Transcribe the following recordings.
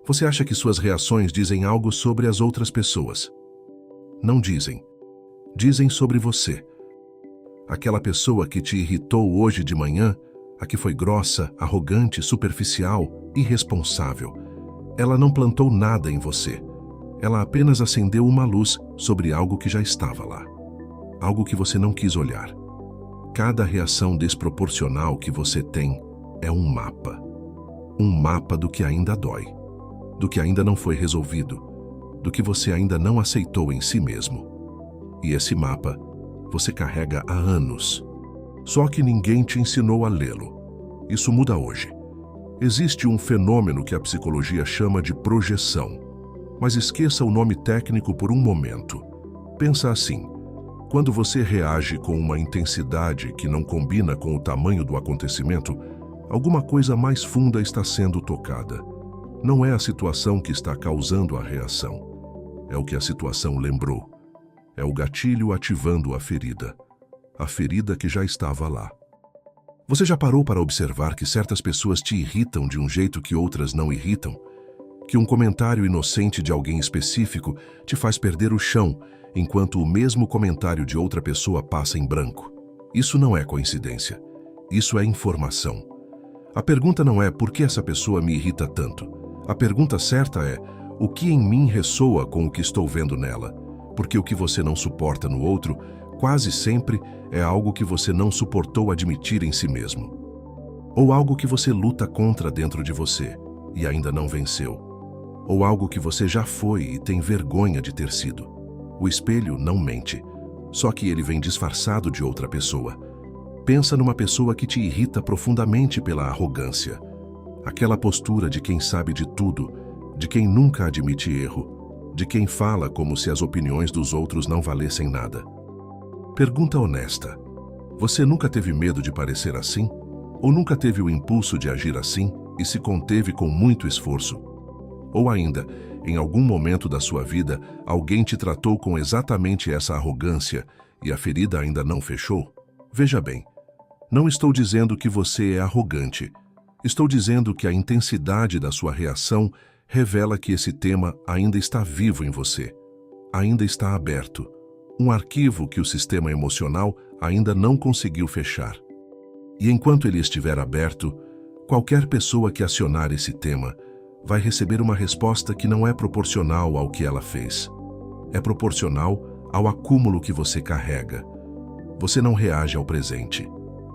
Você acha que suas reações dizem algo sobre as outras pessoas? Não dizem. Dizem sobre você. Aquela pessoa que te irritou hoje de manhã, a que foi grossa, arrogante, superficial, irresponsável, ela não plantou nada em você. Ela apenas acendeu uma luz sobre algo que já estava lá. Algo que você não quis olhar. Cada reação desproporcional que você tem é um mapa. Um mapa do que ainda dói, do que ainda não foi resolvido, do que você ainda não aceitou em si mesmo. E esse mapa você carrega há anos. Só que ninguém te ensinou a lê-lo. Isso muda hoje. Existe um fenômeno que a psicologia chama de projeção. Mas esqueça o nome técnico por um momento. Pensa assim: quando você reage com uma intensidade que não combina com o tamanho do acontecimento, alguma coisa mais funda está sendo tocada. Não é a situação que está causando a reação. É o que a situação lembrou. É o gatilho ativando a ferida que já estava lá. Você já parou para observar que certas pessoas te irritam de um jeito que outras não irritam? Que um comentário inocente de alguém específico te faz perder o chão, enquanto o mesmo comentário de outra pessoa passa em branco? Isso não é coincidência. Isso é informação. A pergunta não é por que essa pessoa me irrita tanto. A pergunta certa é: o que em mim ressoa com o que estou vendo nela? Porque o que você não suporta no outro, quase sempre é algo que você não suportou admitir em si mesmo. Ou algo que você luta contra dentro de você e ainda não venceu. Ou algo que você já foi e tem vergonha de ter sido. O espelho não mente, só que ele vem disfarçado de outra pessoa. Pensa numa pessoa que te irrita profundamente pela arrogância. Aquela postura de quem sabe de tudo, de quem nunca admite erro, de quem fala como se as opiniões dos outros não valessem nada. Pergunta honesta: você nunca teve medo de parecer assim? Ou nunca teve o impulso de agir assim e se conteve com muito esforço? Ou ainda, em algum momento da sua vida, alguém te tratou com exatamente essa arrogância e a ferida ainda não fechou? Veja bem, não estou dizendo que você é arrogante. Estou dizendo que a intensidade da sua reação revela que esse tema ainda está vivo em você, ainda está aberto, um arquivo que o sistema emocional ainda não conseguiu fechar. E enquanto ele estiver aberto, qualquer pessoa que acionar esse tema vai receber uma resposta que não é proporcional ao que ela fez. É proporcional ao acúmulo que você carrega. Você não reage ao presente.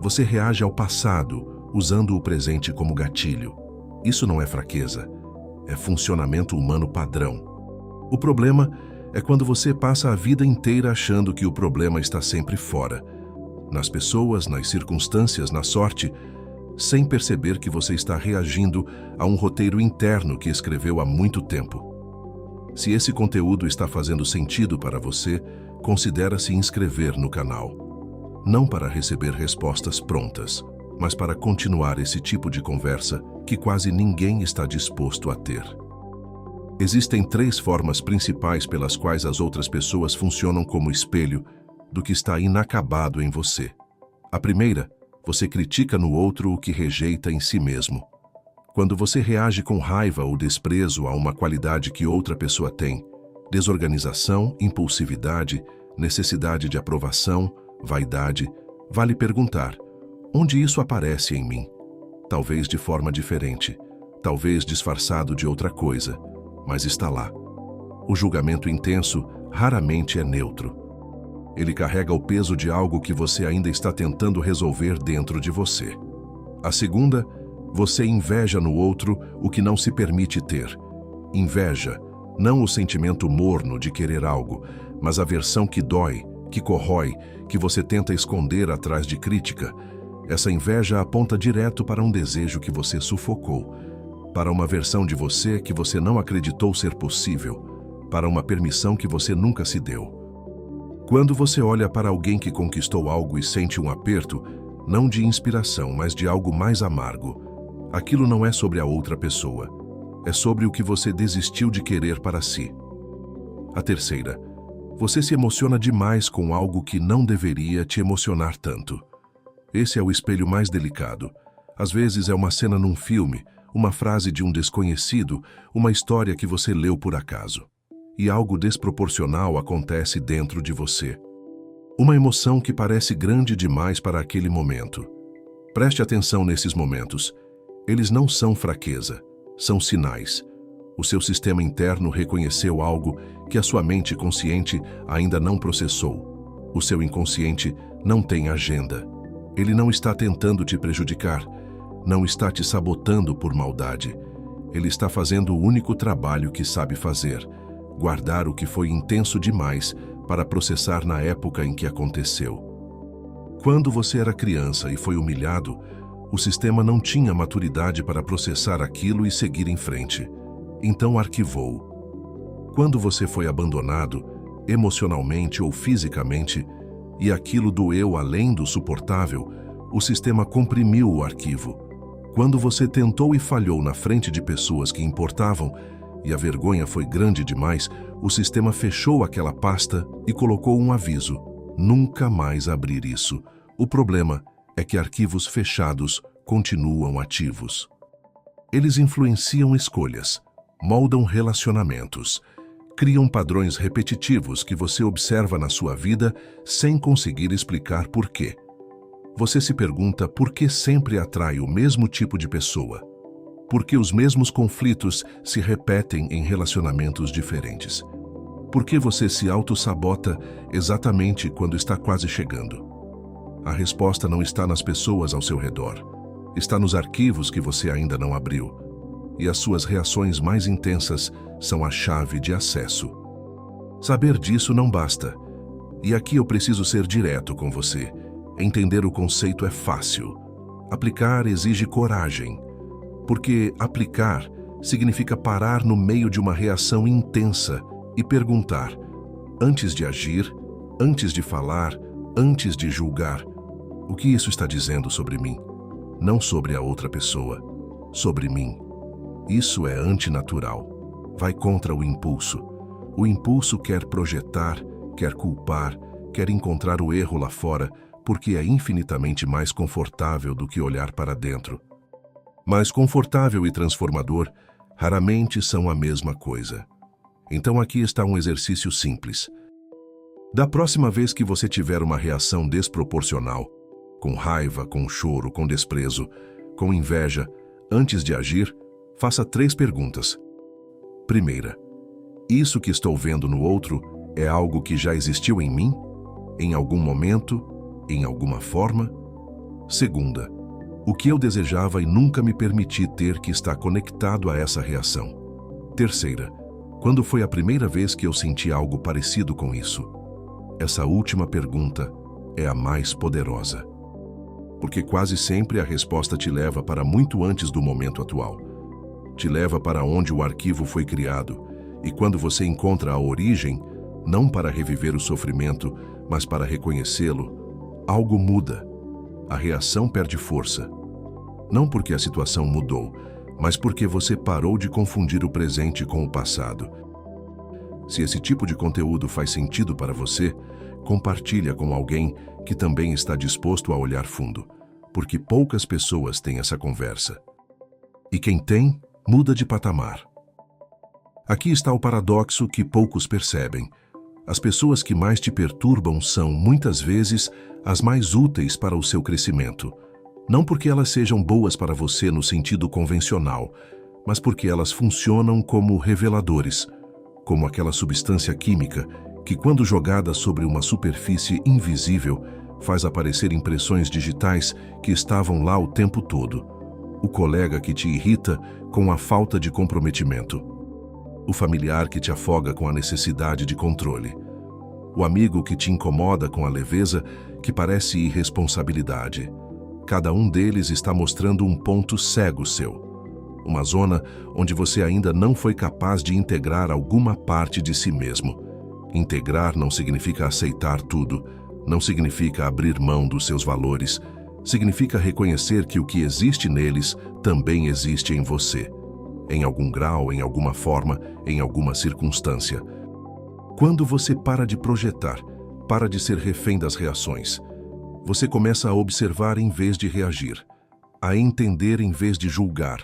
Você reage ao passado, usando o presente como gatilho. Isso não é fraqueza. É funcionamento humano padrão. O problema é quando você passa a vida inteira achando que o problema está sempre fora, nas pessoas, nas circunstâncias, na sorte, sem perceber que você está reagindo a um roteiro interno que escreveu há muito tempo. Se esse conteúdo está fazendo sentido para você, considere se inscrever no canal. Não para receber respostas prontas, mas para continuar esse tipo de conversa que quase ninguém está disposto a ter. Existem 3 formas principais pelas quais as outras pessoas funcionam como espelho do que está inacabado em você. A primeira, você critica no outro o que rejeita em si mesmo. Quando você reage com raiva ou desprezo a uma qualidade que outra pessoa tem, desorganização, impulsividade, necessidade de aprovação, vaidade, vale perguntar: onde isso aparece em mim? Talvez de forma diferente, talvez disfarçado de outra coisa, mas está lá. O julgamento intenso raramente é neutro. Ele carrega o peso de algo que você ainda está tentando resolver dentro de você. A segunda, você inveja no outro o que não se permite ter. Inveja, não o sentimento morno de querer algo, mas a versão que dói, que corrói, que você tenta esconder atrás de crítica. Essa inveja aponta direto para um desejo que você sufocou, para uma versão de você que você não acreditou ser possível, para uma permissão que você nunca se deu. Quando você olha para alguém que conquistou algo e sente um aperto, não de inspiração, mas de algo mais amargo, aquilo não é sobre a outra pessoa, é sobre o que você desistiu de querer para si. A terceira, você se emociona demais com algo que não deveria te emocionar tanto. Esse é o espelho mais delicado. Às vezes é uma cena num filme, uma frase de um desconhecido, uma história que você leu por acaso. E algo desproporcional acontece dentro de você. Uma emoção que parece grande demais para aquele momento. Preste atenção nesses momentos. Eles não são fraqueza, são sinais. O seu sistema interno reconheceu algo que a sua mente consciente ainda não processou. O seu inconsciente não tem agenda. Ele não está tentando te prejudicar, não está te sabotando por maldade. Ele está fazendo o único trabalho que sabe fazer: guardar o que foi intenso demais para processar na época em que aconteceu. Quando você era criança e foi humilhado, o sistema não tinha maturidade para processar aquilo e seguir em frente. Então arquivou. Quando você foi abandonado, emocionalmente ou fisicamente, e aquilo doeu além do suportável, o sistema comprimiu o arquivo. Quando você tentou e falhou na frente de pessoas que importavam, e a vergonha foi grande demais, o sistema fechou aquela pasta e colocou um aviso: nunca mais abrir isso. O problema é que arquivos fechados continuam ativos. Eles influenciam escolhas, moldam relacionamentos, criam padrões repetitivos que você observa na sua vida sem conseguir explicar por quê. Você se pergunta por que sempre atrai o mesmo tipo de pessoa. Por que os mesmos conflitos se repetem em relacionamentos diferentes? Por que você se auto-sabota exatamente quando está quase chegando? A resposta não está nas pessoas ao seu redor. Está nos arquivos que você ainda não abriu. E as suas reações mais intensas são a chave de acesso. Saber disso não basta. E aqui eu preciso ser direto com você. Entender o conceito é fácil. Aplicar exige coragem. Porque aplicar significa parar no meio de uma reação intensa e perguntar, antes de agir, antes de falar, antes de julgar, o que isso está dizendo sobre mim? Não sobre a outra pessoa, sobre mim. Isso é antinatural. Vai contra o impulso. O impulso quer projetar, quer culpar, quer encontrar o erro lá fora, porque é infinitamente mais confortável do que olhar para dentro. Mas confortável e transformador raramente são a mesma coisa. Então aqui está um exercício simples. Da próxima vez que você tiver uma reação desproporcional, com raiva, com choro, com desprezo, com inveja, antes de agir, faça 3 perguntas. Primeira: isso que estou vendo no outro é algo que já existiu em mim? Em algum momento? Em alguma forma? Segunda: o que eu desejava e nunca me permiti ter que está conectado a essa reação? Terceira: quando foi a primeira vez que eu senti algo parecido com isso? Essa última pergunta é a mais poderosa. Porque quase sempre a resposta te leva para muito antes do momento atual. Te leva para onde o arquivo foi criado, e quando você encontra a origem, não para reviver o sofrimento, mas para reconhecê-lo, algo muda. A reação perde força. Não porque a situação mudou, mas porque você parou de confundir o presente com o passado. Se esse tipo de conteúdo faz sentido para você, compartilha com alguém que também está disposto a olhar fundo, porque poucas pessoas têm essa conversa. E quem tem, muda de patamar. Aqui está o paradoxo que poucos percebem. As pessoas que mais te perturbam são, muitas vezes, as mais úteis para o seu crescimento. Não porque elas sejam boas para você no sentido convencional, mas porque elas funcionam como reveladores, como aquela substância química que, quando jogada sobre uma superfície invisível, faz aparecer impressões digitais que estavam lá o tempo todo. O colega que te irrita com a falta de comprometimento. O familiar que te afoga com a necessidade de controle. O amigo que te incomoda com a leveza que parece irresponsabilidade. Cada um deles está mostrando um ponto cego seu. Uma zona onde você ainda não foi capaz de integrar alguma parte de si mesmo. Integrar não significa aceitar tudo, não significa abrir mão dos seus valores, significa reconhecer que o que existe neles também existe em você. Em algum grau, em alguma forma, em alguma circunstância. Quando você para de projetar, para de ser refém das reações, você começa a observar em vez de reagir, a entender em vez de julgar,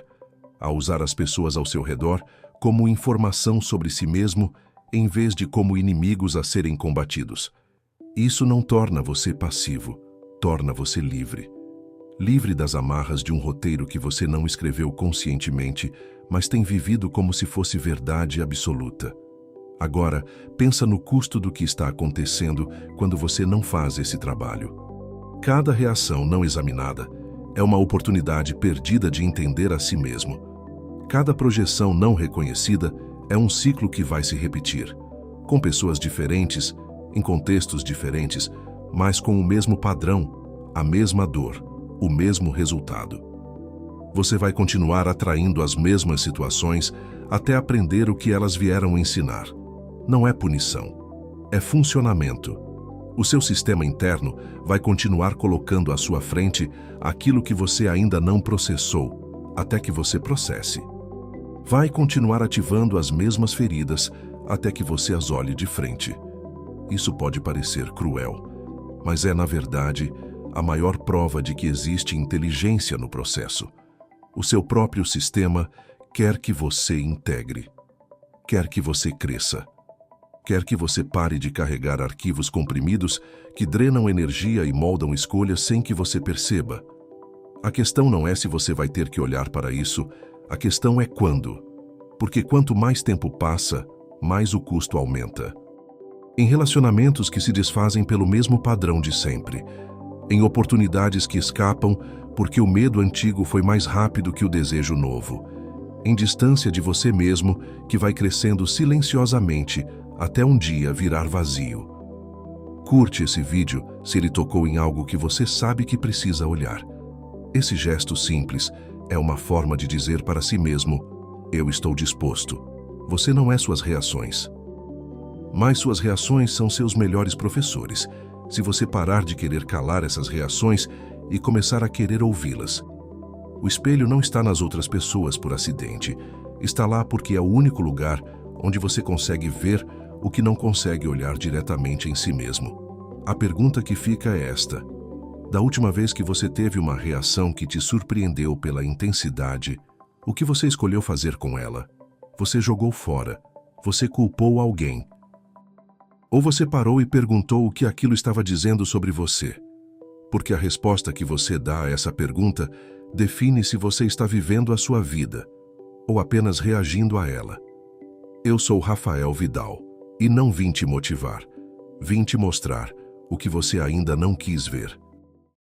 a usar as pessoas ao seu redor como informação sobre si mesmo, em vez de como inimigos a serem combatidos. Isso não torna você passivo, torna você livre. Livre das amarras de um roteiro que você não escreveu conscientemente, mas tem vivido como se fosse verdade absoluta. Agora, pensa no custo do que está acontecendo quando você não faz esse trabalho. Cada reação não examinada é uma oportunidade perdida de entender a si mesmo. Cada projeção não reconhecida é um ciclo que vai se repetir, com pessoas diferentes, em contextos diferentes, mas com o mesmo padrão, a mesma dor, o mesmo resultado. Você vai continuar atraindo as mesmas situações até aprender o que elas vieram ensinar. Não é punição, é funcionamento. O seu sistema interno vai continuar colocando à sua frente aquilo que você ainda não processou, até que você processe. Vai continuar ativando as mesmas feridas até que você as olhe de frente. Isso pode parecer cruel, mas é, na verdade, a maior prova de que existe inteligência no processo. O seu próprio sistema quer que você integre, quer que você cresça, quer que você pare de carregar arquivos comprimidos que drenam energia e moldam escolhas sem que você perceba. A questão não é se você vai ter que olhar para isso, a questão é quando. Porque quanto mais tempo passa, mais o custo aumenta. Em relacionamentos que se desfazem pelo mesmo padrão de sempre, em oportunidades que escapam porque o medo antigo foi mais rápido que o desejo novo, em distância de você mesmo que vai crescendo silenciosamente até um dia virar vazio. Curte esse vídeo se ele tocou em algo que você sabe que precisa olhar. Esse gesto simples é uma forma de dizer para si mesmo: eu estou disposto. Você não é suas reações. Mas suas reações são seus melhores professores, se você parar de querer calar essas reações e começar a querer ouvi-las. O espelho não está nas outras pessoas por acidente. Está lá porque é o único lugar onde você consegue ver o que não consegue olhar diretamente em si mesmo. A pergunta que fica é esta: da última vez que você teve uma reação que te surpreendeu pela intensidade, o que você escolheu fazer com ela? Você jogou fora? Você culpou alguém? Ou você parou e perguntou o que aquilo estava dizendo sobre você? Porque a resposta que você dá a essa pergunta define se você está vivendo a sua vida ou apenas reagindo a ela. Eu sou Rafael Vidal e não vim te motivar, vim te mostrar o que você ainda não quis ver.